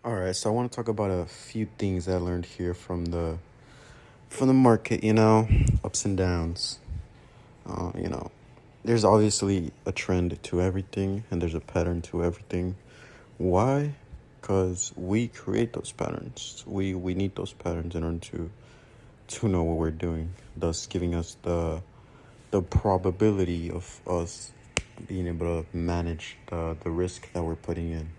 All right, so I want to talk about a few things I learned here from the market. Ups and downs. Uh, you know, there's obviously a trend to everything, and there's a pattern to everything. Why? Because we create those patterns. We need those patterns in order to know what we're doing, thus giving us the probability of us being able to manage the risk that we're putting in.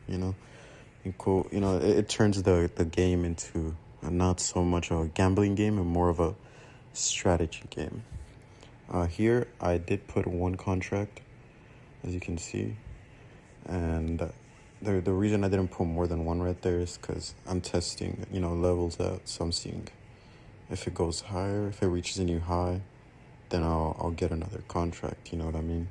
And cool. It turns the game into not so much of a gambling game and more of a strategy game. Here, I did put one contract, as you can see, and the reason I didn't put more than one right there is because I'm testing, levels out. So I'm seeing if it goes higher, if it reaches a new high, then I'll get another contract. You know what I mean?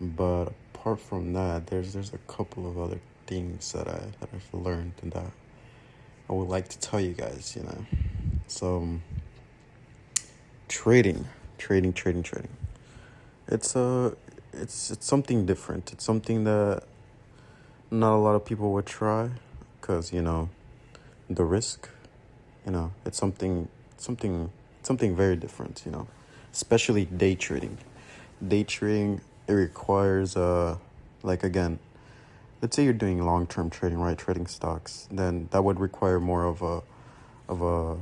But apart from that, there's a couple of other things that I've learned and that I would like to tell you guys. So trading, trading. It's it's something different. It's something that not a lot of people would try, because the risk. It's something very different. Especially day trading. Day trading, it requires like, again, let's say you're doing long-term trading, right? Trading stocks, then that would require more of a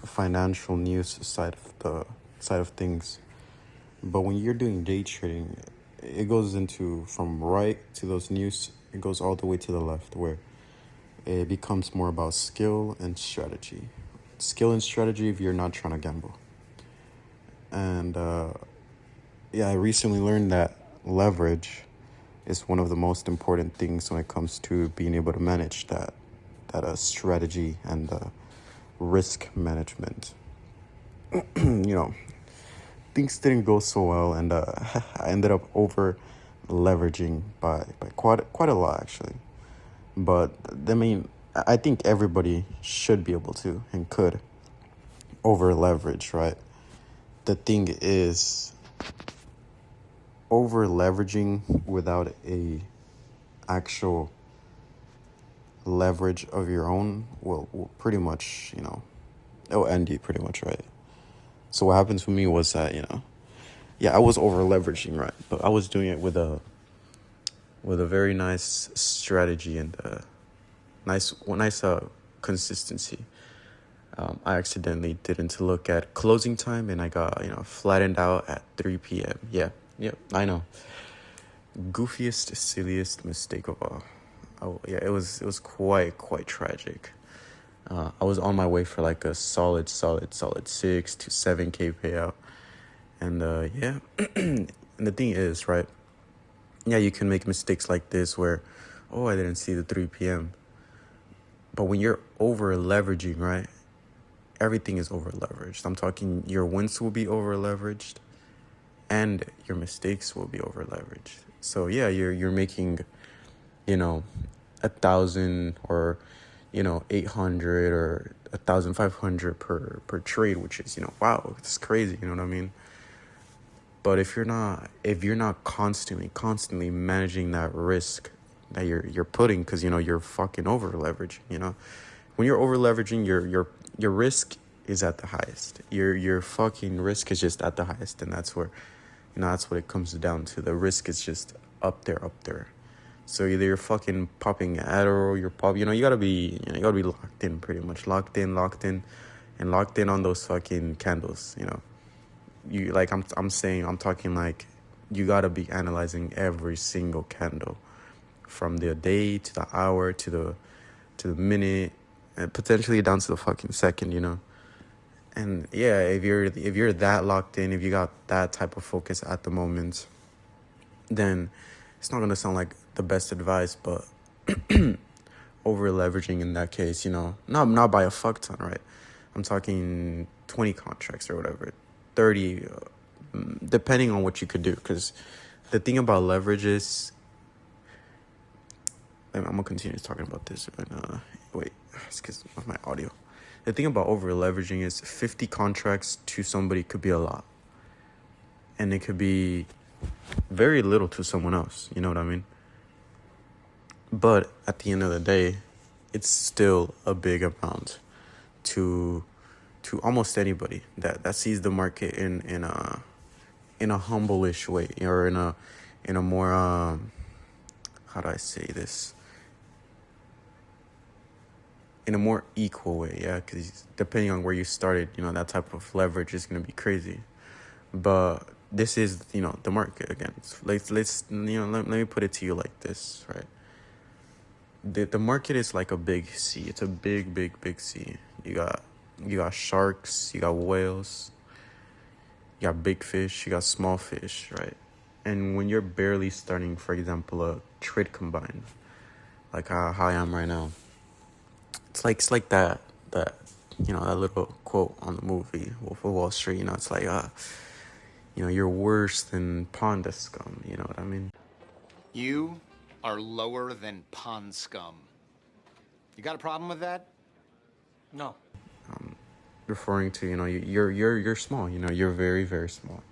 financial news side of things. But when you're doing day trading, it goes into from right to those news. It goes all the way to the left, where it becomes more about skill and strategy. Skill and strategy if you're not trying to gamble. And yeah, I recently learned that leverage is one of the most important things when it comes to being able to manage that strategy and risk management. you know, Things didn't go so well, and I ended up over leveraging by quite a lot, actually. But I mean, I think everybody should be able to and could over leverage, right? The thing is, over leveraging without a actual leverage of your own will pretty much, it'll end you pretty much, right? So what happened to me was that, yeah, I was over leveraging, right? But I was doing it with a very nice strategy and nice consistency. I accidentally didn't look at closing time, and I got flattened out at 3 p.m. Yeah, I know. Goofiest, silliest mistake of all. Oh yeah, it was quite tragic. I was on my way for like a solid 6 to 7K payout, and yeah, and the thing is, right? Yeah, you can make mistakes like this where, oh, I didn't see the 3 p.m. But when you're over leveraging, right? Everything is over leveraged. I'm talking your wins will be over leveraged, and your mistakes will be over leveraged. So yeah, you're making, 1,000 or 800 or 1,500 per trade, which is wow, it's crazy. You know what I mean? But if you're not constantly managing that risk that you're putting, because you're fucking over leveraging. When you're over leveraging, your risk is at the highest. Your fucking risk is just at the highest, and that's where, that's what it comes down to. The risk is just up there. So either you're fucking popping Adderall, you gotta be, locked in, pretty much locked in, and locked in on those fucking candles. You like I'm talking like you gotta be analyzing every single candle, from the day to the hour to the minute, and potentially down to the fucking second. And yeah, if you're that locked in, if you got that type of focus at the moment, then it's not gonna sound like the best advice, but over leveraging in that case, not by a fuck ton, right? I'm talking 20 contracts or whatever, 30, depending on what you could do. Because the thing about leverage is, I'm gonna continue talking about this, and wait, it's because of my audio. The thing about over leveraging is 50 contracts to somebody could be a lot, and it could be very little to someone else. You know what I mean? But at the end of the day, it's still a big amount to almost anybody that sees the market in a humble-ish way, or in a more how do I say this, in a more equal way. Yeah, because depending on where you started, that type of leverage is going to be crazy. But this is, the market again. Let's let me put it to you like this, right? The market is like a big sea. It's a big, big, big sea. You got sharks, you got whales, you got big fish, you got small fish, right? And when you're barely starting, for example, a trade combine, like how I am right now, it's like that that little quote on the movie Wolf of Wall Street. It's like you're worse than pond scum. You know what I mean? You are lower than pond scum. You got a problem with that? No. Referring to you're small. You're very, very small.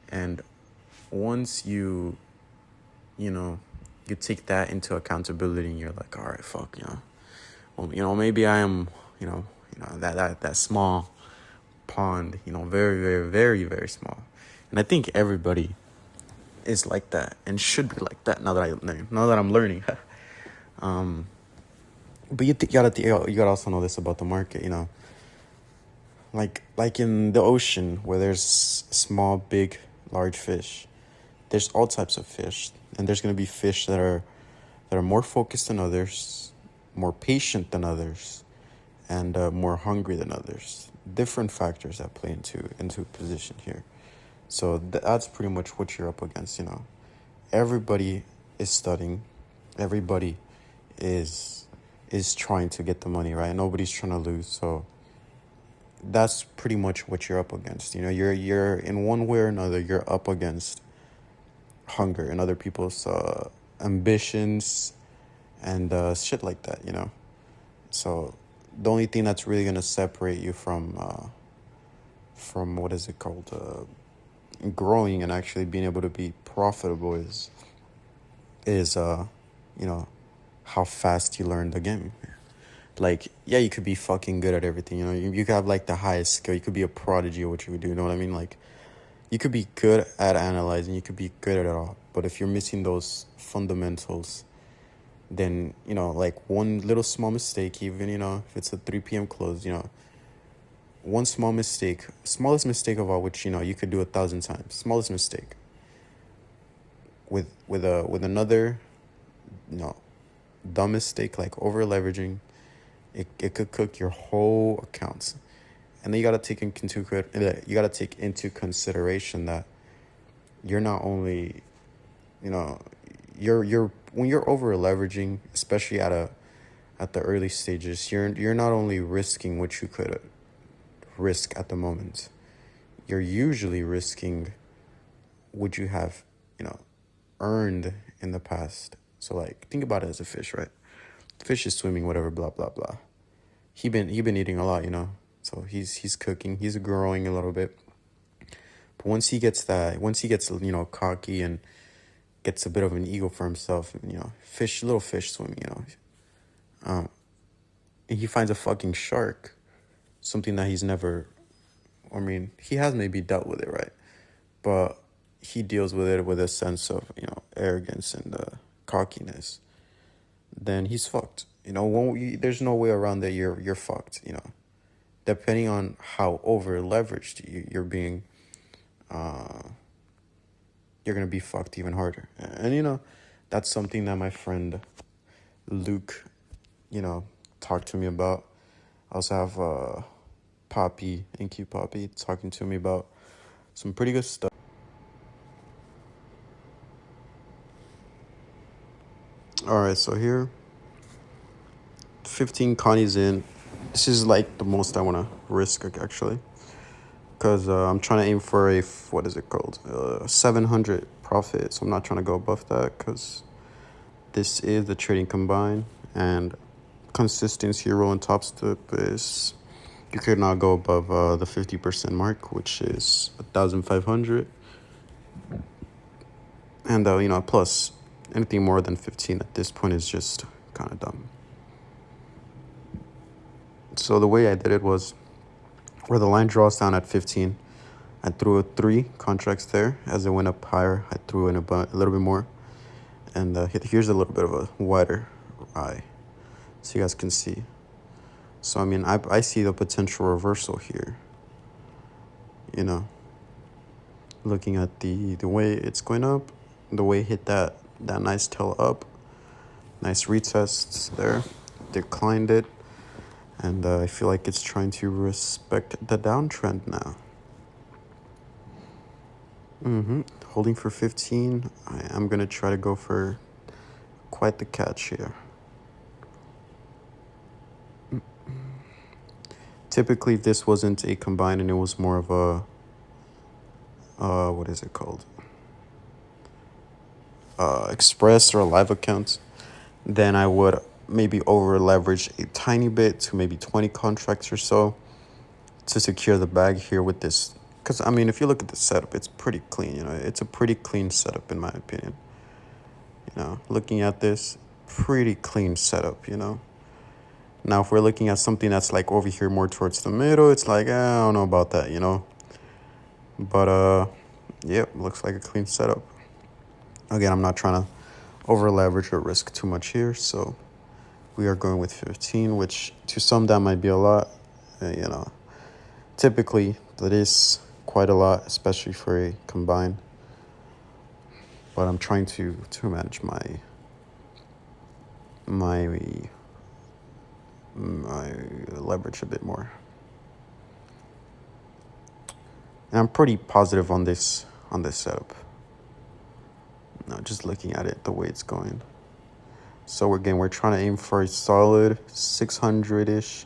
And once you take that into accountability, and you're like, all right, fuck, well, maybe I am, that small pond, very, very, very, very small. And I think everybody is like that and should be like that now that I'm learning. But you gotta also know this about the market, like in the ocean where there's small, big, large fish. There's all types of fish, and there's gonna be fish that are more focused than others, more patient than others, and more hungry than others. Different factors that play into position here. So that's pretty much what you're up against. Everybody is studying, everybody is trying to get the money, right? Nobody's trying to lose. So that's pretty much what you're up against. You're in one way or another, you're up against hunger and other people's ambitions and shit like that. So the only thing that's really gonna separate you from what is it called, growing and actually being able to be profitable is how fast you learn the game. Like, yeah, you could be fucking good at everything. You could have like the highest skill. You could be a prodigy at what you would do. You know what I mean? Like, you could be good at analyzing. You could be good at it all. But if you're missing those fundamentals, then like one little small mistake, even if it's a 3 p.m. close, one smallest mistake of all, which you could do 1,000 times. Smallest mistake. With another, dumb mistake like over leveraging, it could cook your whole accounts. And then you gotta take into consideration that you're not only, you're when you're over leveraging, especially at the early stages, you're not only risking what you could risk at the moment, you're usually risking what you have, earned in the past. So like, think about it as a fish, right? Fish is swimming, whatever, blah blah blah. He been eating a lot, so he's cooking, he's growing a little bit. But once he gets cocky and gets a bit of an ego for himself, little fish swimming, and he finds a fucking shark, something that he's never, he has maybe dealt with it, right? But he deals with it with a sense of, arrogance and cockiness. Then he's fucked. There's no way around that. You're fucked. Depending on how over leveraged you're being, you're gonna be fucked even harder. And that's something that my friend Luke, talked to me about. I also have Poppy, Inky Poppy, talking to me about some pretty good stuff. All right, so here, 15 Connie's in. This is like the most I want to risk, actually, because I'm trying to aim for a, what is it called, 700 profit. So I'm not trying to go above that, because this is the trading combine, and consistency rolling top step is, you could not go above the 50% mark, which is 1,500. And plus anything more than 15 at this point is just kind of dumb. So the way I did it was where the line draws down at 15, I threw a 3 contracts there. As it went up higher, I threw in a little bit more. And here's a little bit of a wider eye, so you guys can see. So, I mean, I see the potential reversal here, you know, looking at the way it's going up, the way it hit that nice tail up, nice retests there, declined it, and I feel like it's trying to respect the downtrend now. Holding for 15, I'm going to try to go for quite the catch here. Typically, this wasn't a combine and it was more of a, what is it called? Express or a live account. Then I would maybe over leverage a tiny bit to maybe 20 contracts or so to secure the bag here with this. Because, I mean, if you look at the setup, it's pretty clean, you know. It's a pretty clean setup, in my opinion. You know, looking at this, pretty clean setup, you know. Now, if we're looking at something that's like over here more towards the middle, it's like, I don't know about that, you know. But, yeah, looks like a clean setup. Again, I'm not trying to over leverage or risk too much here, so we are going with 15, which to some that might be a lot, you know. Typically, that is quite a lot, especially for a combine. But I'm trying to manage my leverage a bit more. And I'm pretty positive on this setup. No, just looking at it, the way it's going. So we're trying to aim for a solid 600-ish,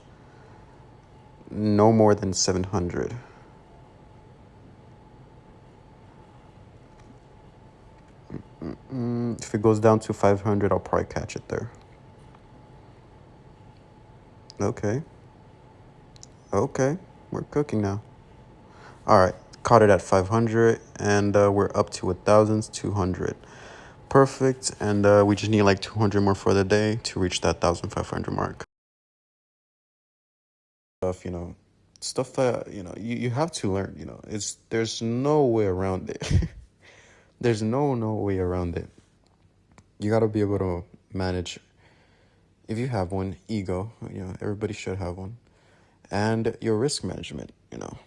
no more than 700. If it goes down to 500, I'll probably catch it there. Okay, we're cooking now. All right, caught it at 500, and we're up to 1,200. Perfect, and we just need like 200 more for the day to reach that 1,500 mark. You know, stuff that, you know, you have to learn, you know. There's no way around it. There's no way around it. You got to be able to manage, if you have one, ego, you know, everybody should have one, and your risk management, you know.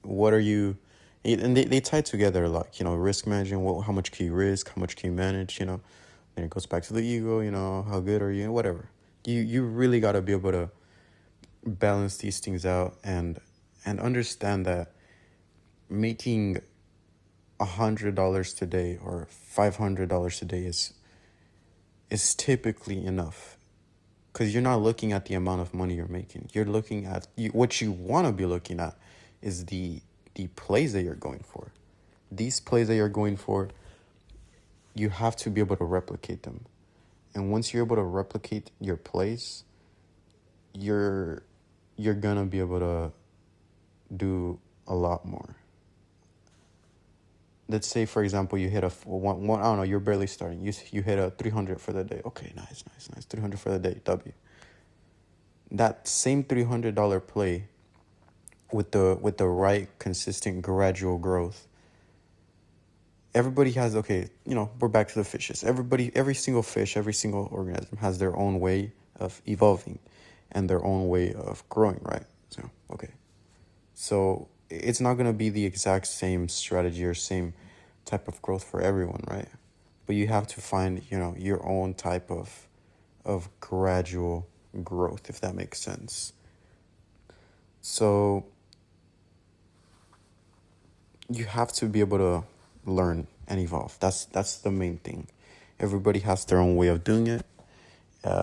What are you, and they tie together a lot, you know, risk management, how much can you risk, how much can you manage, you know, and it goes back to the ego, you know, how good are you, whatever. You really got to be able to balance these things out and understand that making $100 today or $500 today is typically enough, because you're not looking at the amount of money you're making. You're looking at what you want to be looking at is the plays that you're going for. These plays that you're going for, you have to be able to replicate them. And once you're able to replicate your plays, you're gonna be able to do a lot more. Let's say, for example, you hit one I don't know, you're barely starting. You hit a 300 for the day. Okay, nice. 300 for the day, W. That same $300 play with the right, consistent, gradual growth. Everybody has, okay, you know, we're back to the fishes. Every single fish, every single organism has their own way of evolving and their own way of growing, right? So, okay. So it's not going to be the exact same strategy or same type of growth for everyone, right? But you have to find, you know, your own type of gradual growth, if that makes sense. So you have to be able to learn and evolve. That's the main thing. Everybody has their own way of doing it.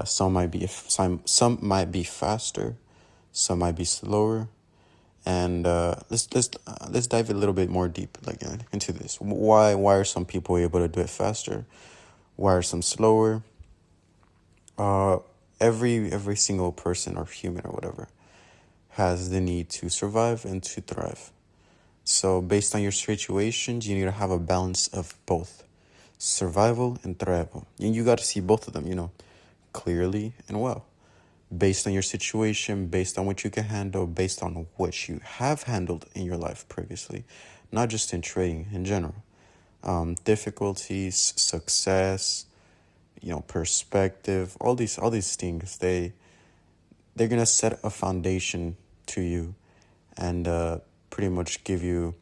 Some might be faster, some might be slower, and let's dive a little bit more deep into this. Why are some people able to do it faster? Why are some slower? Every single person or human or whatever has the need to survive and to thrive. So based on your situations, you need to have a balance of both survival and thrival. And you got to see both of them, you know, clearly and well. based on your situation, based on what you can handle, based on what you have handled in your life previously, not just in trading in general. Difficulties, success, perspective, all these things, they're gonna set a foundation to you, and pretty much give you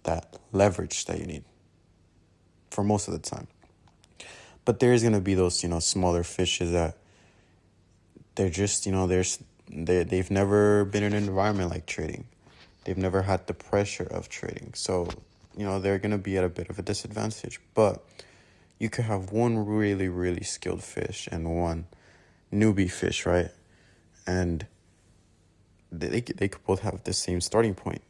that leverage that you need for most of the time. But there's gonna be those smaller fishes that they're just they've never been in an environment like trading. They've never had the pressure of trading, so they're gonna be at a bit of a disadvantage. But you could have one really, really skilled fish and one newbie fish, right? And they could both have the same starting point.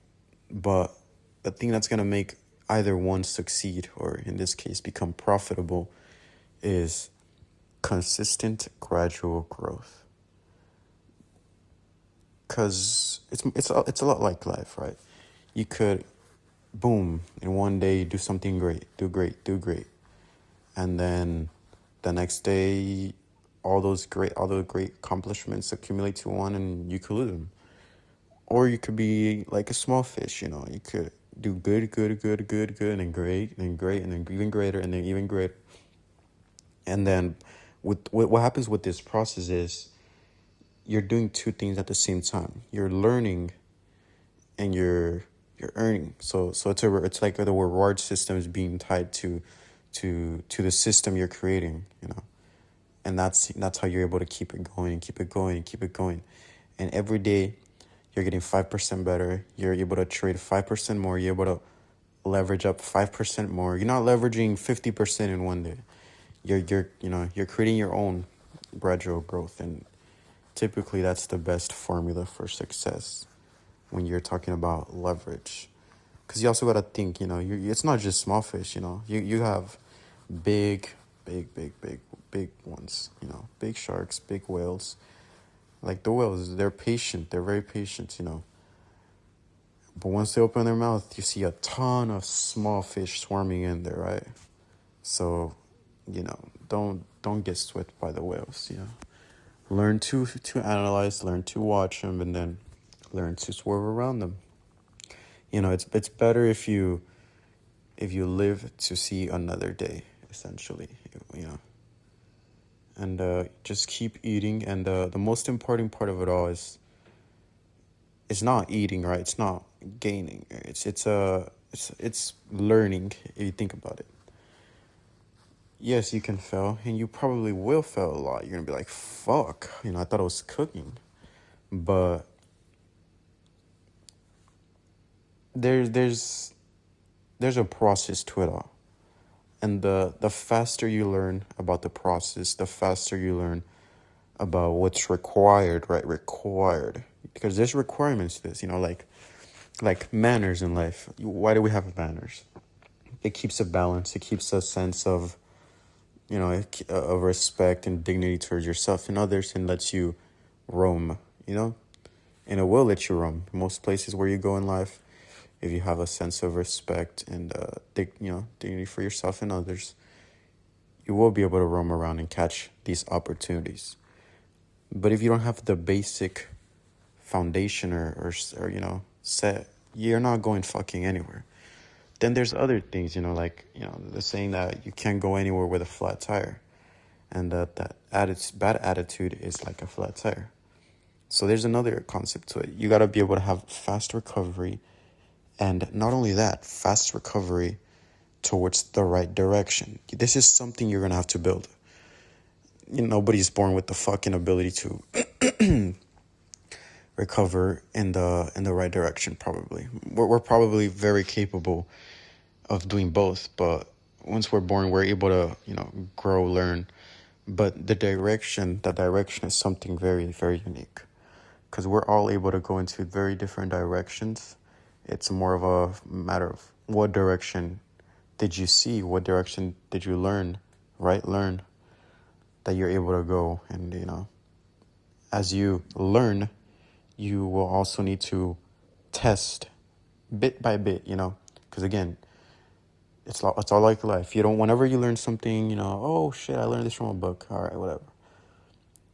But the thing that's going to make either one succeed, or in this case become profitable, is consistent gradual growth. Because it's a lot like life, right? You could, boom, in one day do something great, do great. And then the next day, all the great accomplishments accumulate to one, and you could lose them. Or you could be like a small fish, you could do good, and then great, and then great, and then even greater, and then even greater. And then what happens with this process is you're doing two things at the same time. You're learning and you're earning. So it's like the reward system is being tied to the system you're creating, and that's how you're able to keep it going and keep it going and keep it going. And every day you're getting 5% better. You're able to trade 5% more. You're able to leverage up 5% more. You're not leveraging 50% in one day. You're creating your own gradual growth, and typically that's the best formula for success when you're talking about leverage. Because you also got to think, it's not just small fish, you have big ones, big sharks, big whales. Like the whales, they're patient. They're very patient, But once they open their mouth, you see a ton of small fish swarming in there, right? So, don't get swept by the whales, Learn to analyze, learn to watch them, and then learn to swerve around them. It's better if you live to see another day, essentially, And just keep eating, and the most important part of it all is it's not eating, right? It's not gaining. It's learning, if you think about it. Yes, you can fail, and you probably will fail a lot. You're gonna be like, fuck, I thought I was cooking. But there's a process to it all. And the faster you learn about the process, the faster you learn about what's required, right? Required. Because there's requirements to this, like manners in life. Why do we have manners? It keeps a balance. It keeps a sense of, of respect and dignity towards yourself and others, and lets you roam, and it will let you roam. Most places where you go in life, if you have a sense of respect and dignity for yourself and others, you will be able to roam around and catch these opportunities. But if you don't have the basic foundation or set, you're not going fucking anywhere. Then there's other things, like the saying that you can't go anywhere with a flat tire, and that bad attitude is like a flat tire. So there's another concept to it. You got to be able to have fast recovery, and not only that, fast recovery towards the right direction. This is something you're gonna have to build. Nobody's born with the fucking ability to recover in the right direction. Probably, we're probably very capable of doing both, but once we're born, we're able to grow, learn. But the direction is something very, very unique, because we're all able to go into very different directions. It's more of a matter of what direction did you see, what direction did you learn that you're able to go. And as you learn, you will also need to test bit by bit, because again, it's all like life. Whenever you learn something, oh shit, I learned this from a book, all right, whatever.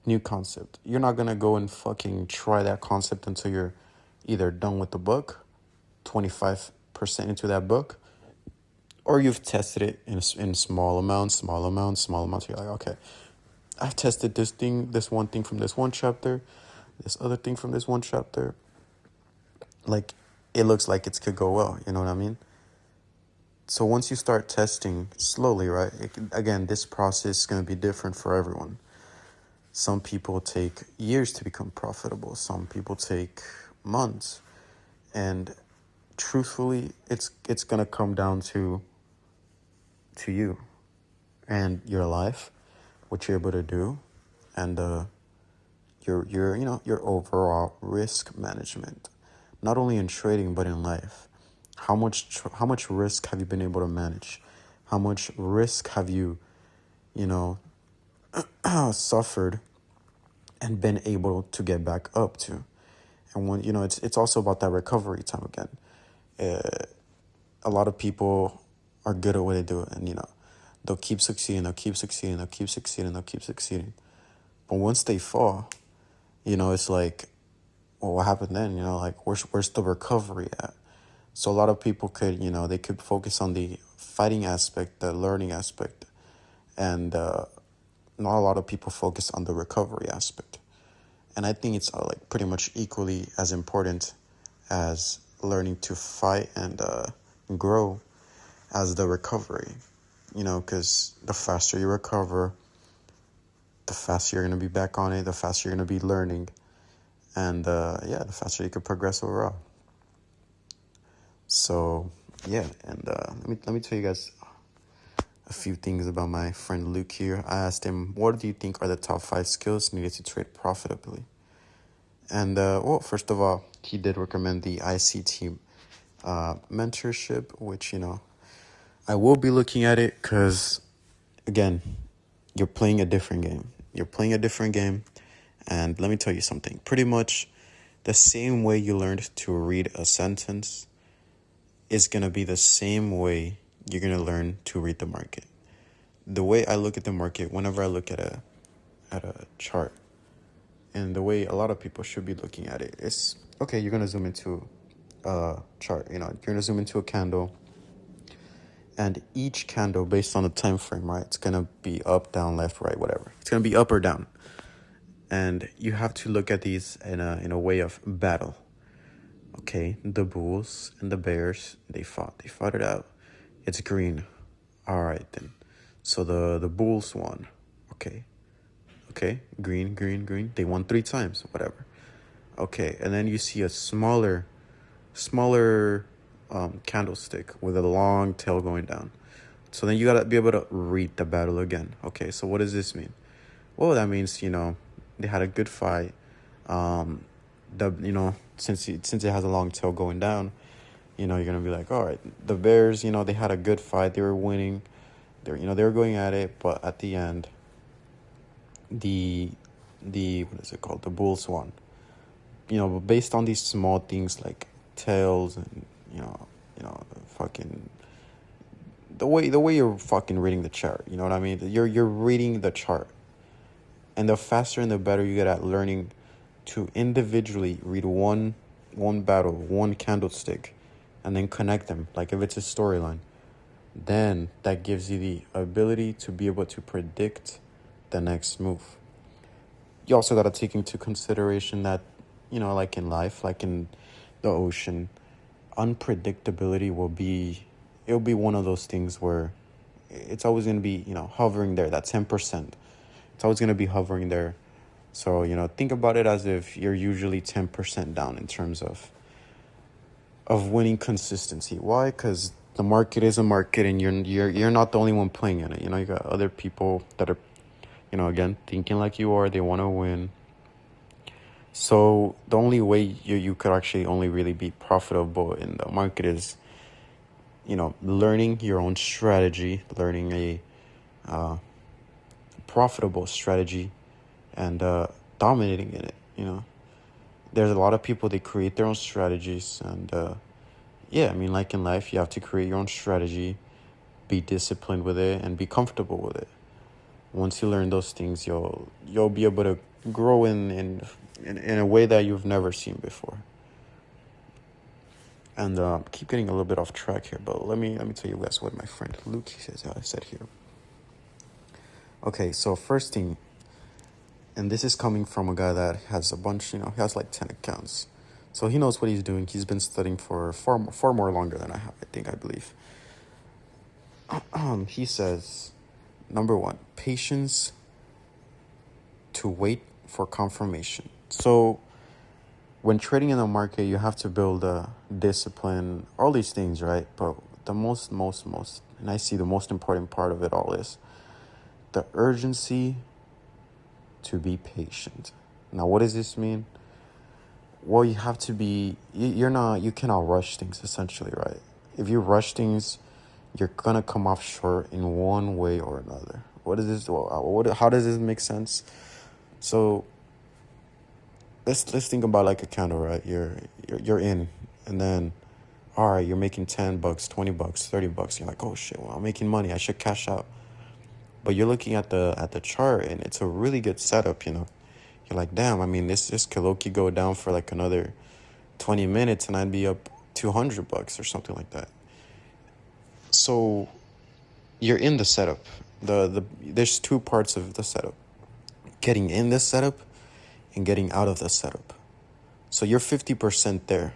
new concept. You're not gonna go and fucking try that concept until you're either done with the book, 25% into that book, or you've tested it in small amounts. You're like, okay, I've tested this one thing from this one chapter, this other thing from this one chapter. Like, it looks like it could go well, you know what I mean? So once you start testing slowly, right, again, this process is going to be different for everyone. Some people take years to become profitable. Some people take months. And truthfully, it's going to come down to you and your life, what you're able to do, and your overall risk management, not only in trading but in life. How much risk have you been able to manage? How much risk have you suffered and been able to get back up to? And when it's also about that recovery time again. A lot of people are good at what they do, and they'll keep succeeding, but once they fall, it's like, well, what happened then? Like, where's the recovery at? So a lot of people could, they could focus on the fighting aspect, the learning aspect, and not a lot of people focus on the recovery aspect. And I think it's like pretty much equally as important as learning to fight and grow as the recovery, because the faster you recover, the faster you're going to be back on it, the faster you're going to be learning, and the faster you can progress overall. So yeah, and let me tell you guys a few things about my friend Luke here. I asked him, what do you think are the top 5 skills needed to trade profitably? And well, first of all, he did recommend the ICT mentorship, which I will be looking at it because, again, you're playing a different game. And let me tell you something. Pretty much the same way you learned to read a sentence is going to be the same way you're going to learn to read the market. The way I look at the market, whenever I look at a chart, and the way a lot of people should be looking at it, is, okay, you're going to zoom into a chart. You're going to zoom into a candle. And each candle, based on the time frame, right, it's going to be up, down, left, right, whatever. It's going to be up or down. And you have to look at these in a way of battle. Okay, the bulls and the bears, they fought it out. It's green. All right, then. So the bulls won. Okay, green. They won 3 times, whatever. Okay, and then you see a smaller candlestick with a long tail going down. So then you gotta be able to read the battle again. Okay, so what does this mean? Well, that means they had a good fight. Since it has a long tail going down, you're gonna be like, all right, the bears, they had a good fight. They were winning. They were going at it, but at the end, the what is it called? The bulls won. But based on these small things like tails and fucking the way you're fucking reading the chart, you know what I mean? You're reading the chart, and the faster and the better you get at learning to individually read one battle, one candlestick, and then connect them, like if it's a storyline, then that gives you the ability to be able to predict the next move. You also got to take into consideration that, like in life, like in the ocean, unpredictability will be one of those things where it's always going to be, hovering there, that 10%. It's always going to be hovering there. So, think about it as if you're usually 10% down in terms of winning consistency. Why? Because the market is a market, and you're not the only one playing in it. You got other people that are, again, thinking like you are. They want to win. So the only way you could actually only really be profitable in the market is, learning your own strategy, learning a profitable strategy, and dominating in it. There's a lot of people, they create their own strategies, and like in life, you have to create your own strategy, be disciplined with it, and be comfortable with it. Once you learn those things, you'll be able to grow in a way that you've never seen before. And keep getting a little bit off track here, but let me tell you guys what my friend Luke said here. Okay, so first thing, and this is coming from a guy that has a bunch, he has like 10 accounts. So he knows what he's doing. He's been studying for far more longer than I have, I believe. He says, number one, patience to wait for confirmation. So when trading in the market, you have to build a discipline, all these things, right? But the most, and I see the most important part of it all is the urgency to be patient. Now, what does this mean? Well, you have to be, you cannot rush things, essentially, right? If you rush things, you're gonna come off short in one way or another. What is this? How does this make sense? So let's think about like a candle, right? You're in, and then, all right, you're making $10, $20, $30. You're like, oh shit, well, I'm making money. I should cash out. But you're looking at the chart, and it's a really good setup. You're like, damn. I mean, this could low-key go down for like another 20 minutes, and I'd be up $200 or something like that. So you're in the setup. There's two parts of the setup: getting in the setup and getting out of the setup. So you're 50% there.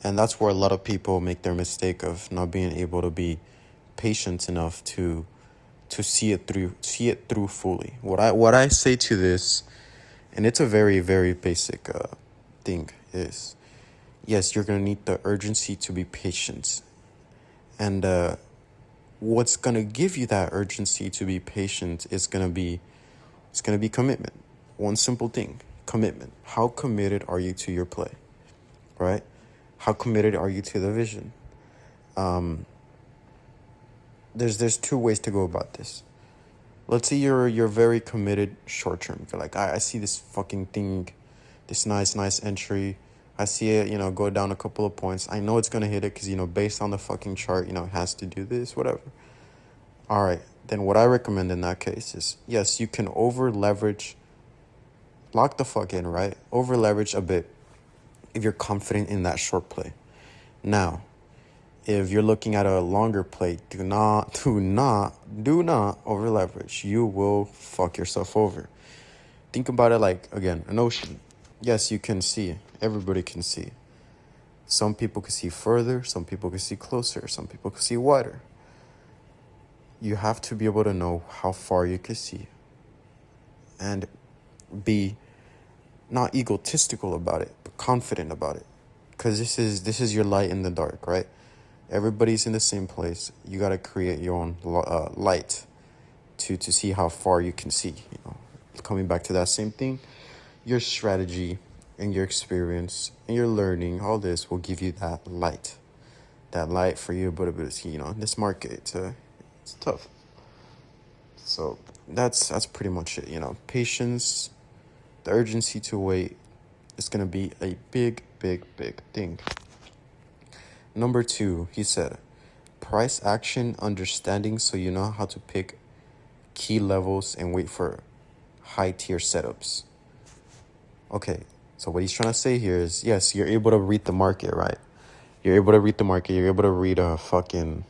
And that's where a lot of people make their mistake of not being able to be patient enough to see it through fully. What I say to this, and it's a very, very basic thing, is yes, you're going to need the urgency to be patient. And what's going to give you that urgency to be patient is going to be commitment. One simple thing, commitment. How committed are you to your play, right? How committed are you to the vision? There's two ways to go about this. Let's say you're very committed short term. You're like, I see this fucking thing, this nice entry. I see it, go down a couple of points. I know it's gonna hit it because based on the fucking chart, it has to do this, whatever. All right, then what I recommend in that case is, yes, you can over leverage. Lock the fuck in, right? Over leverage a bit if you're confident in that short play. Now, if you're looking at a longer play, do not over leverage. You will fuck yourself over. Think about it like, again, an ocean. Yes, you can see. Everybody can see. Some people can see further. Some people can see closer. Some people can see wider. You have to be able to know how far you can see. And be not egotistical about it, but confident about it. Because this is your light in the dark, right? Everybody's in the same place. You got to create your own light to see how far you can see. Coming back to that same thing, your strategy and your experience and your learning, all this will give you that light for you. But in this market, it's tough. So that's pretty much it. Patience, the urgency to wait is gonna be a big thing. Number 2, he said, price action understanding, so you know how to pick key levels and wait for high tier setups. Okay, so what he's trying to say here is, yes, you're able to read the market, right? You're able to read the market. You're able to read a fucking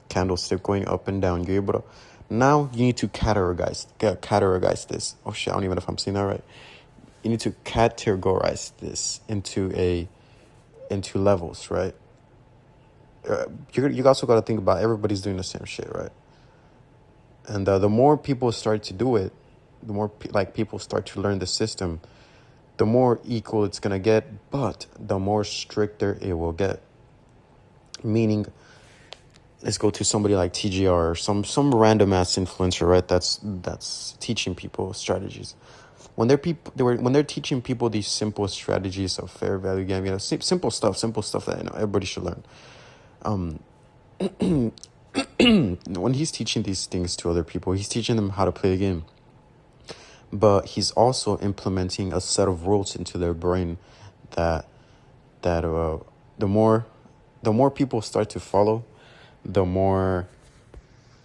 candlestick going up and down. You're able to. Now you need to categorize this. Oh shit, I don't even know if I'm saying that right. You need to categorize this into levels, right? You also got to think about everybody's doing the same shit, right? And the more people start to do it, the more people start to learn the system, the more equal it's gonna get, but the more stricter it will get. Meaning, let's go to somebody like TGR or some random ass influencer, right? That's teaching people strategies. When they're teaching people these simple strategies of fair value game, simple stuff that everybody should learn. When he's teaching these things to other people, he's teaching them how to play the game. But he's also implementing a set of rules into their brain that the more people start to follow, the more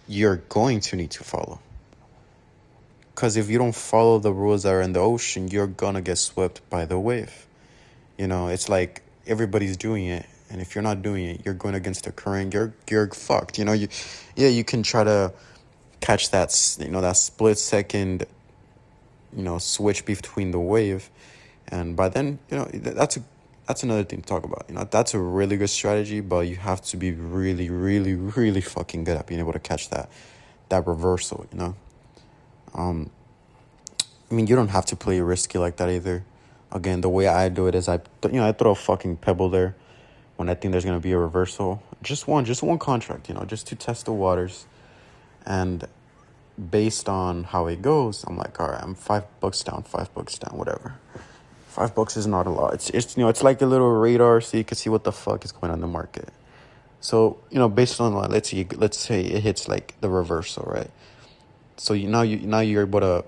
you're going to need to follow. Because if you don't follow the rules that are in the ocean, you're gonna get swept by the wave. You know, it's like everybody's doing it, and if you're not doing it, you're going against the current. You're fucked. You know, you can try to catch that split second, switch between the wave, and by then, that's another thing to talk about. You know, that's a really good strategy, but you have to be really, really, really fucking good at being able to catch that reversal. You know. I mean, you don't have to play risky like that either. Again, the way I do it is I throw a fucking pebble there when I think there's gonna be a reversal. Just one contract, just to test the waters. And based on how it goes, I'm like, all right, I'm $5 down, $5 down, whatever. $5 is not a lot. It's like a little radar, so you can see what the fuck is going on in the market. So based on let's say it hits like the reversal, right? So now you're able to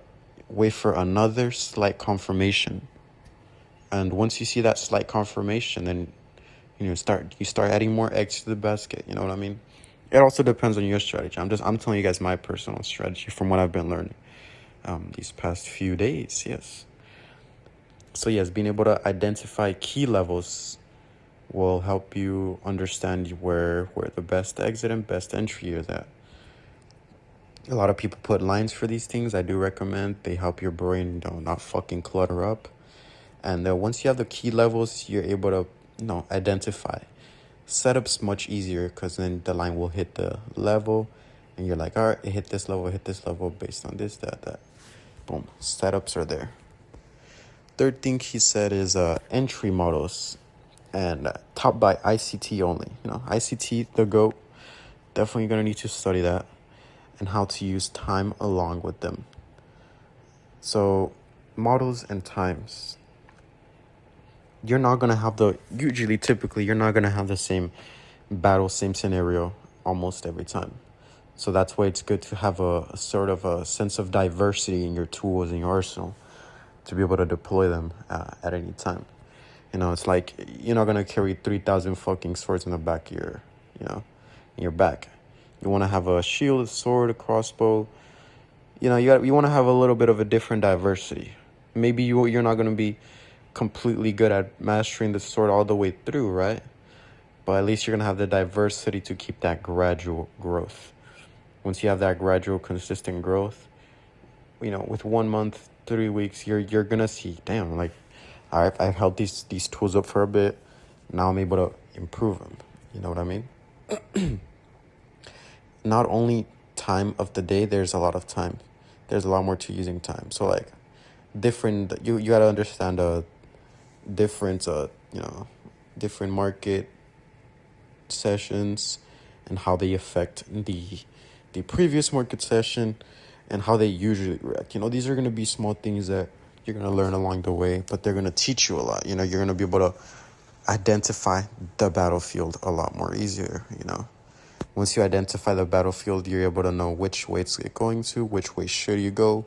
wait for another slight confirmation, and once you see that slight confirmation, then you start adding more eggs to the basket. You know what I mean? It also depends on your strategy. I'm telling you guys my personal strategy from what I've been learning these past few days. Yes. So yes, being able to identify key levels will help you understand where the best exit and best entry is at. A lot of people put lines for these things. I do recommend. They help your brain not fucking clutter up. And once you have the key levels, you're able to identify. Setup's much easier because then the line will hit the level and you're like, all right, it hit this level based on this, that. Boom. Setups are there. Third thing he said is entry models and top by ICT only. ICT, the GOAT. Definitely going to need to study that and how to use time along with them. So models and times. You're not going to have typically, you're not going to have the same battle, same scenario almost every time. So that's why it's good to have a sort of a sense of diversity in your tools, in your arsenal, to be able to deploy them at any time. It's like you're not going to carry 3,000 fucking swords in the back of in your back. You want to have a shield, a sword, a crossbow. You want to have a little bit of a different diversity. Maybe you're not going to be completely good at mastering the sword all the way through, right? But at least you're going to have the diversity to keep that gradual growth. Once you have that gradual, consistent growth, with 1 month, 3 weeks, you're going to see, damn, like, all right, I've held these tools up for a bit. Now I'm able to improve them. You know what I mean? Not only time of the day, there's a lot of time. There's a lot more to using time. So like you got to understand different market sessions and how they affect the previous market session and how they usually react. These are going to be small things that you're going to learn along the way, but they're going to teach you a lot. You're going to be able to identify the battlefield a lot more easier. Once you identify the battlefield, you're able to know which way it's going to, which way should you go,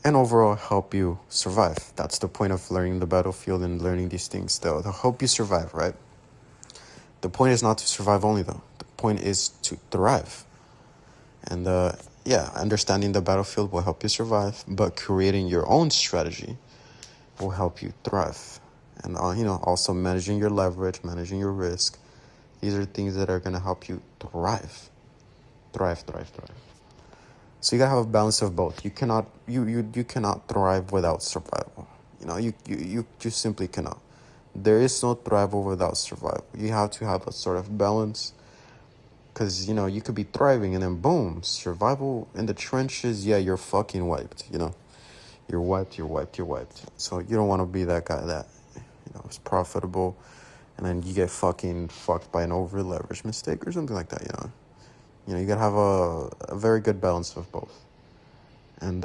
and overall help you survive. That's the point of learning the battlefield and learning these things, though. To help you survive, right? The point is not to survive only, though. The point is to thrive. And understanding the battlefield will help you survive, but creating your own strategy will help you thrive. And also managing your leverage, managing your risk. These are things that are going to help you thrive. Thrive. So you got to have a balance of both. You cannot thrive without survival. You simply cannot. There is no thrival without survival. You have to have a sort of balance. Because, you could be thriving and then boom, survival in the trenches, yeah, you're fucking wiped, You're wiped. So you don't want to be that guy that, is profitable and then you get fucking fucked by an over-leveraged mistake or something like that, You gotta have a very good balance of both. And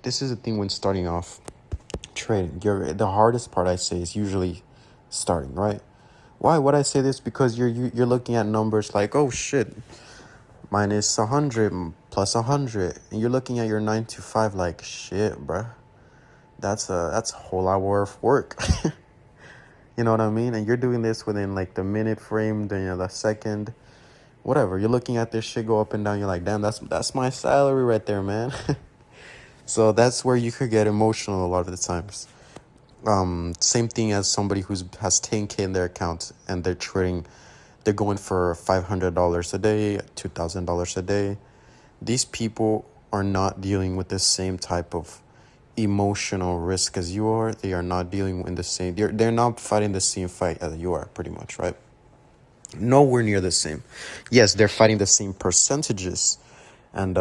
this is the thing when starting off trading. The hardest part, I say, is usually starting, right? Why would I say this? Because you're looking at numbers like, oh shit, minus 100 plus 100, and you're looking at your 9 to 5 like, shit, bruh. That's a whole hour of work. You know what I mean? And you're doing this within like the minute frame, then the second, whatever. You're looking at this shit go up and down. You're like, damn, that's my salary right there, man. So that's where you could get emotional a lot of the times. Same thing as somebody who has 10K in their account and they're trading, they're going for $500 a day, $2,000 a day. These people are not dealing with the same type of emotional risk as you are. They are not dealing in the same, they're not fighting the same fight as you are, pretty much, right? Nowhere near the same. Yes, they're fighting the same percentages and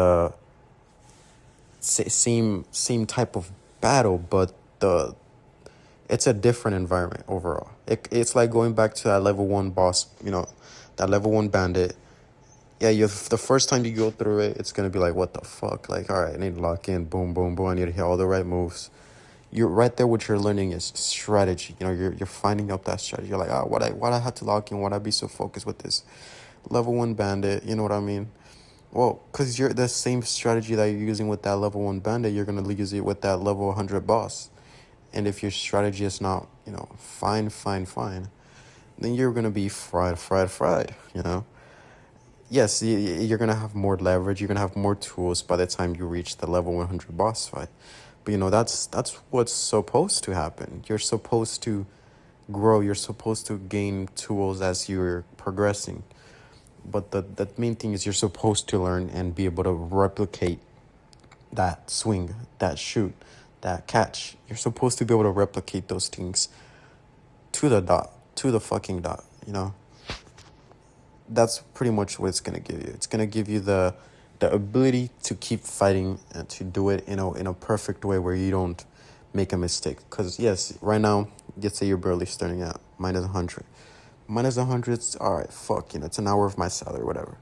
same type of battle, but it's a different environment overall. It's like going back to that level 1 boss, that level 1 bandit. Yeah, the first time you go through it, it's gonna be like, what the fuck? Like, all right, I need to lock in, boom, boom, boom. I need to hit all the right moves. You're right there. What you're learning is strategy. You're finding out that strategy. You're like, why I have to lock in? Why'd I be so focused with this level 1 bandit? You know what I mean? Well, because you're the same strategy that you're using with that level 1 bandit, you're gonna use it with that level 100 boss. And if your strategy is not, fine, then you're gonna be fried. Yes, you're gonna have more leverage. You're gonna have more tools by the time you reach the level 100 boss fight. But that's what's supposed to happen. You're supposed to grow. You're supposed to gain tools as you're progressing. But the main thing is you're supposed to learn and be able to replicate that swing, that shoot, that catch. You're supposed to be able to replicate those things to the dot, to the fucking dot, That's pretty much what it's going to give you. It's going to give you the ability to keep fighting and to do it in a perfect way where you don't make a mistake. Because, yes, right now, let's say you're barely starting out, minus 100. Minus 100, all right, fuck, it's an hour of my salary, whatever.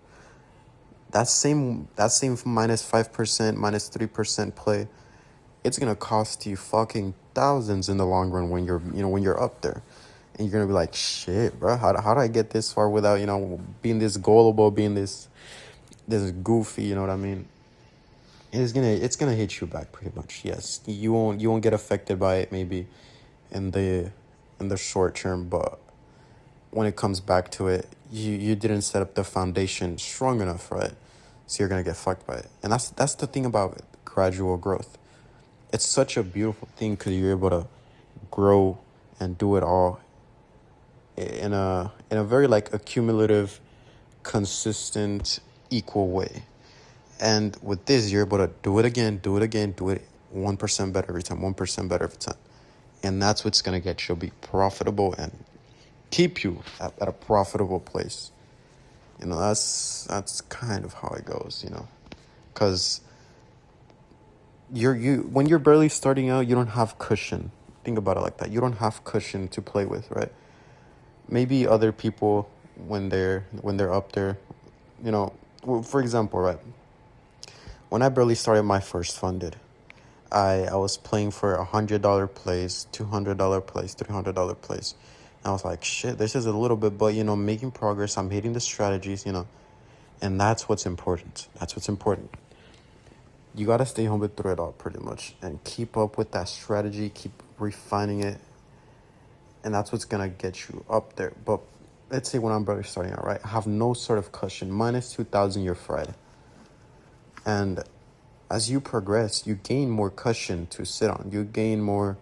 That same minus 5%, minus 3% play, it's going to cost you fucking thousands in the long run when you're up there. And you're going to be like, shit, bro, how did I get this far without, being this gullible, being this goofy, you know what I mean? It's going to hit you back pretty much. Yes, you won't get affected by it maybe in the short term, but when it comes back to it, you didn't set up the foundation strong enough, right? So you're going to get fucked by it. And that's the thing about it, gradual growth. It's such a beautiful thing because you're able to grow and do it all in a very accumulative, consistent, equal way. And with this, you're able to do it again, do it 1% better every time, 1% better every time. And that's what's going to get you to be profitable and keep you at a profitable place. That's kind of how it goes, because when you're barely starting out, you don't have cushion. Think about it like that. You don't have cushion to play with, right? Maybe other people when they're up there, for example, right? When I barely started my first funded, I was playing for $100 plays, $200 plays, $300 plays. And I was like, shit, this is a little bit, but making progress. I'm hitting the strategies, and that's what's important. You gotta stay humble through it all, pretty much, and keep up with that strategy. Keep refining it. And that's what's going to get you up there. But let's say when I'm barely starting out, right? I have no sort of cushion. Minus 2,000, you're fried. And as you progress, you gain more cushion to sit on. You gain more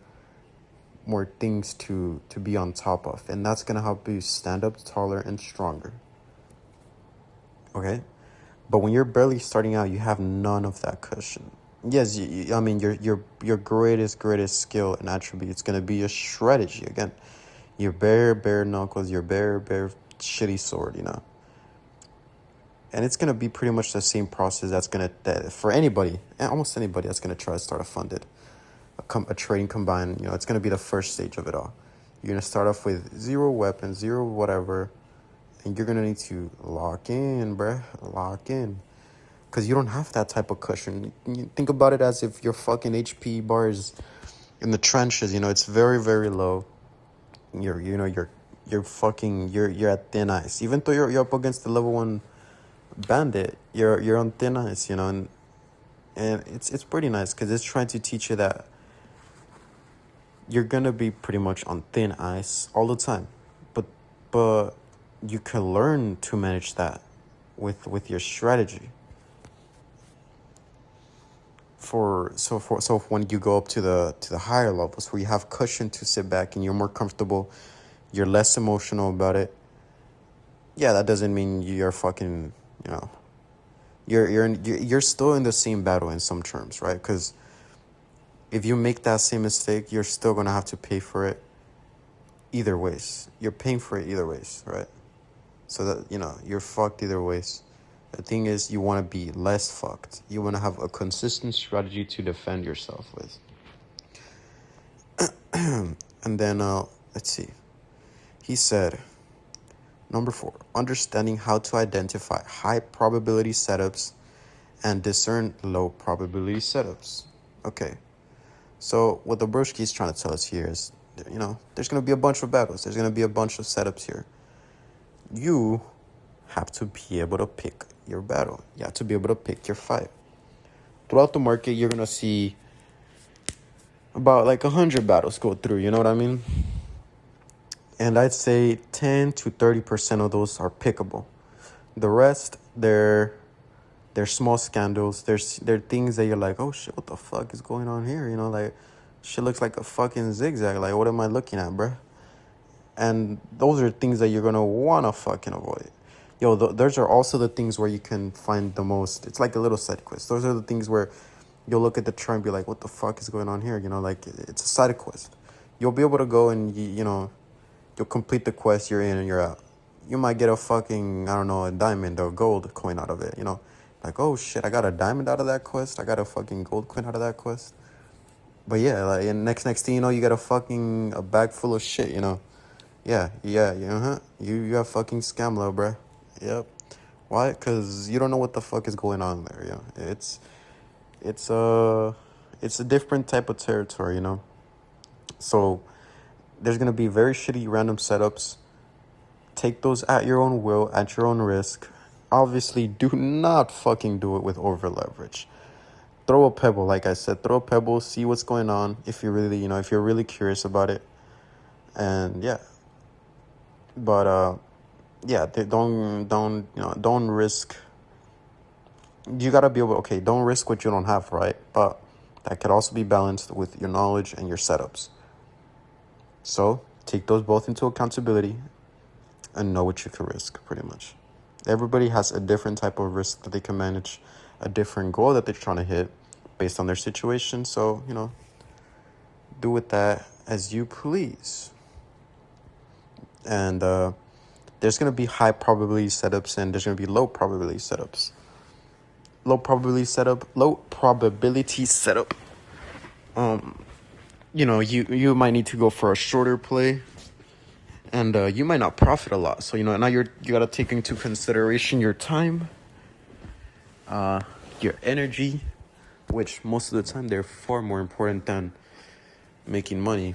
things to be on top of. And that's going to help you stand up taller and stronger. Okay? But when you're barely starting out, you have none of that cushion. Yes, your greatest skill and attribute is going to be your strategy. Again, your bare knuckles, your bare shitty sword, And it's going to be pretty much the same process for anybody, almost anybody that's going to try to start a trading combine. It's going to be the first stage of it all. You're going to start off with 0 weapons, 0 whatever, and you're going to need to lock in, bruh. Lock in. Because you don't have that type of cushion. You think about it as if your fucking HP bar is in the trenches. It's very, very low. You're at thin ice. Even though you're up against the level 1 bandit, you're on thin ice. And it's pretty nice because it's trying to teach you that you're gonna be pretty much on thin ice all the time. But you can learn to manage that with your strategy. So when you go up to the higher levels where you have cushion to sit back and you're more comfortable, you're less emotional about it. Yeah, that doesn't mean you're fucking, you know, you're still in the same battle in some terms, right? Because if you make that same mistake, you're still gonna have to pay for it either ways. You're paying for it either ways, right? So that, you know, you're fucked either ways. The thing is, you want to be less fucked. You want to have a consistent strategy to defend yourself with. And then, let's see. He said, number 4, understanding how to identify high probability setups and discern low probability setups. Okay. So what the broski is trying to tell us here is, you know, there's going to be a bunch of battles. There's going to be a bunch of setups here. You have to be able to pick your battle. You have to be able to pick your fight. Throughout the market, you're going to see about like 100 battles go through, you know what I mean? And I'd say 10 to 30% of those are pickable. The rest, they're small scandals. They're things that you're like, oh shit, what the fuck is going on here? You know, like, shit looks like a fucking zigzag. Like, what am I looking at, bruh? And those are things that you're going to want to fucking avoid. Yo, those are also the things where you can find the most. It's like a little side quest. Those are the things where you'll look at the chart and be like, what the fuck is going on here? You know, like, it's a side quest. You'll be able to go and, you know, you'll complete the quest, you're in and you're out. You might get a fucking, I don't know, a diamond or gold coin out of it, you know. Like, oh shit, I got a diamond out of that quest. I got a fucking gold coin out of that quest. But yeah, like, and next thing you know, you got a bag full of shit, you know. Yeah, you have fucking scamlo, bruh. Yep. Why? Because you don't know what the fuck is going on there, yeah. It's a different type of territory, you know. So there's gonna be very shitty random setups. Take those at your own will, at your own risk. Obviously, do not fucking do it with over leverage. Throw a pebble, like I said. Throw a pebble, see what's going on. If you're really curious about it, and yeah. But yeah, don't risk. You gotta be able. Okay, don't risk what you don't have, right? But that could also be balanced with your knowledge and your setups. So take those both into accountability and know what you can risk, pretty much. Everybody has a different type of risk that they can manage, a different goal that they're trying to hit based on their situation. So, you know, do with that as you please. And there's going to be high probability setups and there's going to be low probability setups. Low probability setup. You know, you might need to go for a shorter play. And you might not profit a lot. So, you know, now you got to take into consideration your time, your energy, which most of the time they're far more important than making money.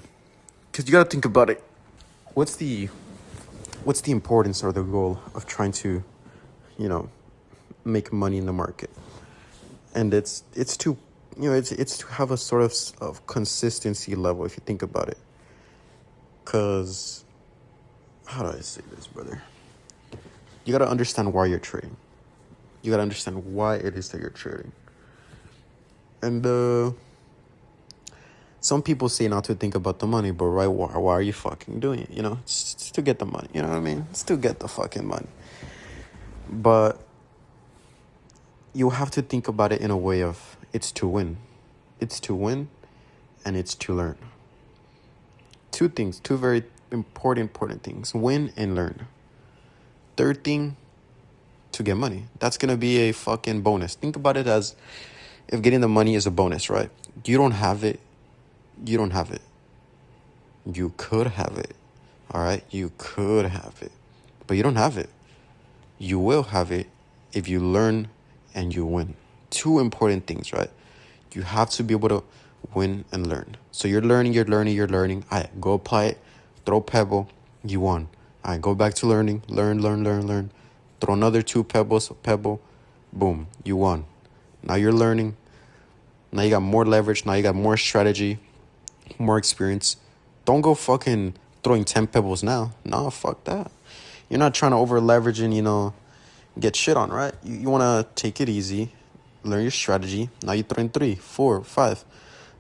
Because you got to think about it. What's the importance or the goal of trying to, you know, make money in the market? And it's to, you know, it's to have a sort of consistency level, if you think about it. Because, how do I say this, brother? You got to understand why you're trading. You got to understand why it is that you're trading. And some people say not to think about the money, but right, why are you fucking doing it? You know, it's to get the money. You know what I mean? It's to get the fucking money. But you have to think about it in a way of it's to win. It's to win and it's to learn. Two things, two very important things. Win and learn. Third thing, to get money. That's going to be a fucking bonus. Think about it as if getting the money is a bonus, right? You don't have it. You don't have it. You could have it. All right? You could have it. But you don't have it. You will have it if you learn and you win. Two important things, right? You have to be able to win and learn. So you're learning. All right, go apply it. Throw pebble. You won. All right, go back to learning. Learn. Throw another 2 pebbles. Pebble. Boom. You won. Now you're learning. Now you got more leverage. Now you got more strategy. More experience. Don't go fucking throwing 10 pebbles now. Nah, fuck that. You're not trying to over leverage and, you know, get shit on, right? You want to take it easy. learn your strategy. Now you throw in 3, 4, 5.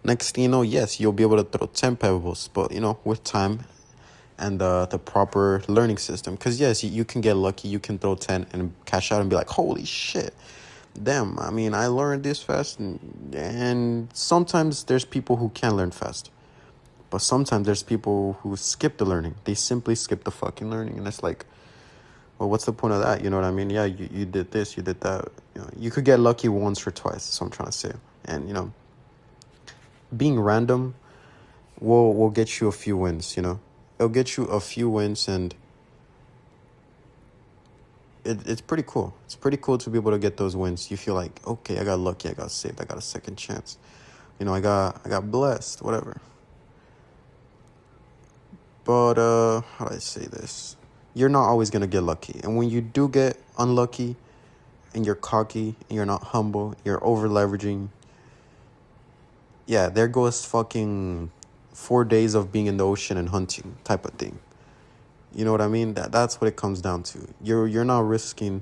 Next thing you know, yes, you'll be able to throw 10 pebbles, but with time and the proper learning system. Because yes, you can get lucky, you can throw 10 and cash out and be like, holy shit, damn, I mean, I learned this fast. And sometimes there's people who can learn fast, but sometimes there's people who skip the learning. They simply skip the fucking learning, and it's like, well, what's the point of that? You know what I mean? Yeah, you did this, you did that. You could get lucky once or twice. That's what I'm trying to say. And being random will get you a few wins. It'll get you a few wins, and it's pretty cool. It's pretty cool to be able to get those wins. You feel like, okay, I got lucky, I got saved, I got a second chance. I got blessed, whatever. But how do I say this? You're not always gonna get lucky, and when you do get unlucky, and you're cocky, and you're not humble, you're over leveraging. Yeah, there goes fucking 4 days of being in the ocean and hunting type of thing. You know what I mean? That's what it comes down to. You're not risking,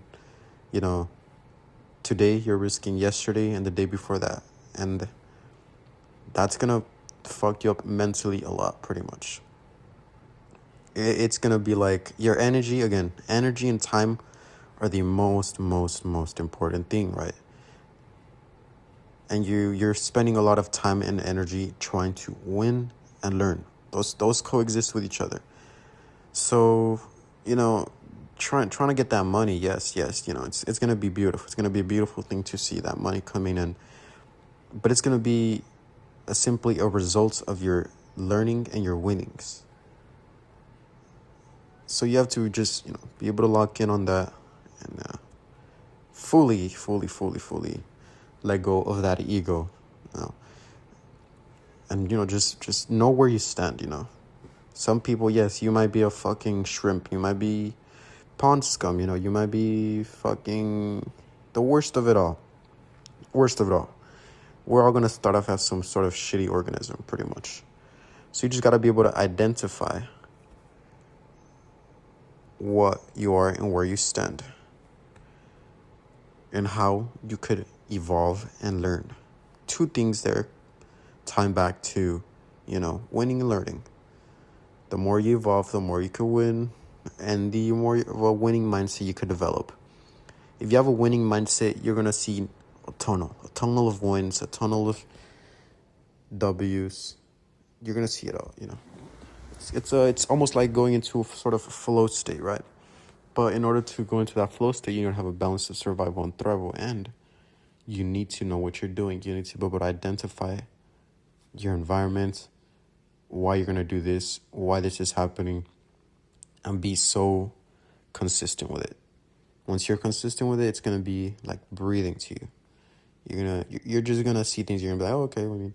today. You're risking yesterday and the day before that, and that's gonna fuck you up mentally a lot, pretty much. It's gonna be like your energy again. Energy and time are the most important thing, right? And you're spending a lot of time and energy trying to win and learn. Those coexist with each other. So, trying to get that money, yes, it's gonna be beautiful. It's gonna be a beautiful thing to see that money coming in, but it's gonna be simply a result of your learning and your winnings. So you have to just be able to lock in on that and fully let go of that ego, and just know where you stand. Some people, yes, you might be a fucking shrimp, you might be pond scum, you might be fucking the worst of it all. We're all gonna start off as some sort of shitty organism, pretty much. So you just gotta be able to identify what you are and where you stand, and how you could evolve and learn. 2 things there, time back to, winning and learning. The more you evolve, the more you could win, and the more of a winning mindset you could develop. If you have a winning mindset, you're going to see a tunnel of wins, a tunnel of W's. You're going to see it all, It's almost like going into a sort of a flow state, right? But in order to go into that flow state, you need to have a balance of survival and thrival, and you need to know what you're doing. You need to be able to identify your environment, why you're going to do this, why this is happening, and be so consistent with it. Once you're consistent with it, it's going to be like breathing to you. You're just going to see things, you're going to be like, oh, okay, I mean,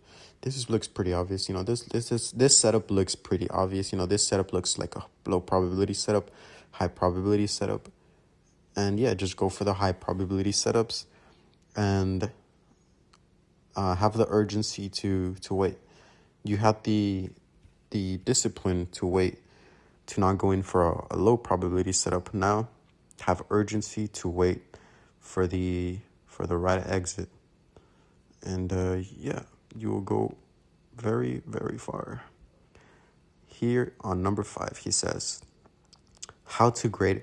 looks pretty obvious. This setup looks pretty obvious. This setup looks like a low probability setup, high probability setup. And yeah, just go for the high probability setups and have the urgency to wait. You have the discipline to wait, to not go in for a low probability setup. Now have urgency to wait for the right exit. And yeah, you will go very, very far. Here on number 5, he says, how to grade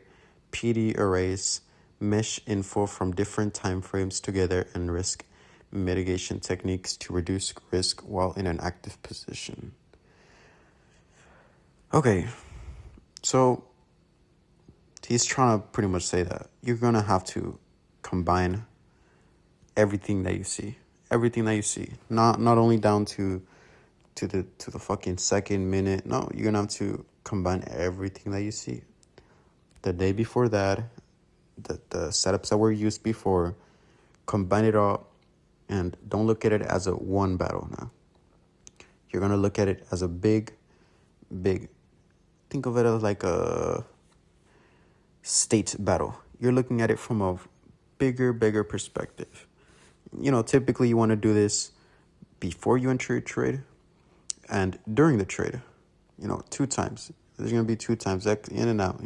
PD arrays, mesh info from different time frames together, and risk mitigation techniques to reduce risk while in an active position. Okay, so he's trying to pretty much say that you're going to have to combine everything that you see. Not only down to the fucking second, minute. No, you're going to have to combine everything that you see. The day before that, the setups that were used before, combine it all, and don't look at it as a one battle now. You're going to look at it as a big, think of it as like a state battle. You're looking at it from a bigger perspective. Typically you want to do this before you enter your trade and during the trade. 2 times. There's going to be 2 times, in and out,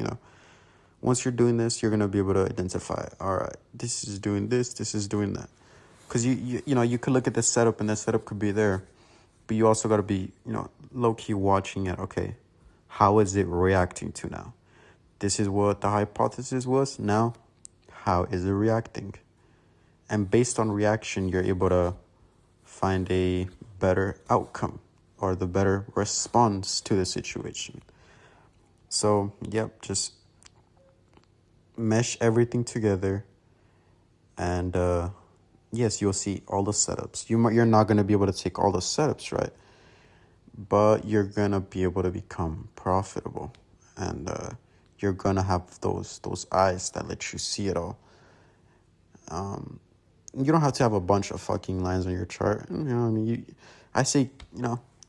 Once you're doing this, you're going to be able to identify, all right, this is doing this is doing that. because you could look at the setup and the setup could be there, but you also got to be, low key watching it. Okay, how is it reacting to now? This is what the hypothesis was. Now, how is it reacting? And based on reaction, you're able to find a better outcome or the better response to the situation. So, yep, just mesh everything together, and yes, you'll see all the setups. You're not going to be able to take all the setups, right? But you're going to be able to become profitable, and you're going to have those eyes that let you see it all. You don't have to have a bunch of fucking lines on your chart. I mean, I say,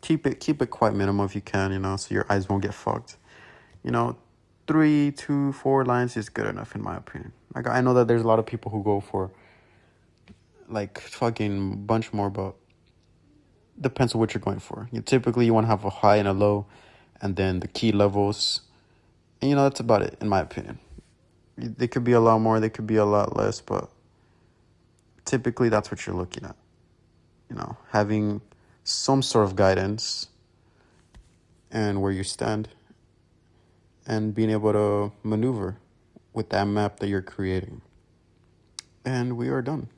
keep it quite minimal if you can, so your eyes won't get fucked. 3, 2, 4 lines is good enough in my opinion. Like, I know that there's a lot of people who go for like fucking bunch more, but depends on what you're going for. Typically you want to have a high and a low, and then the key levels, and that's about it in my opinion. They could be a lot more, they could be a lot less, but typically that's what you're looking at. Having some sort of guidance and where you stand, and being able to maneuver with that map that you're creating. And we are done.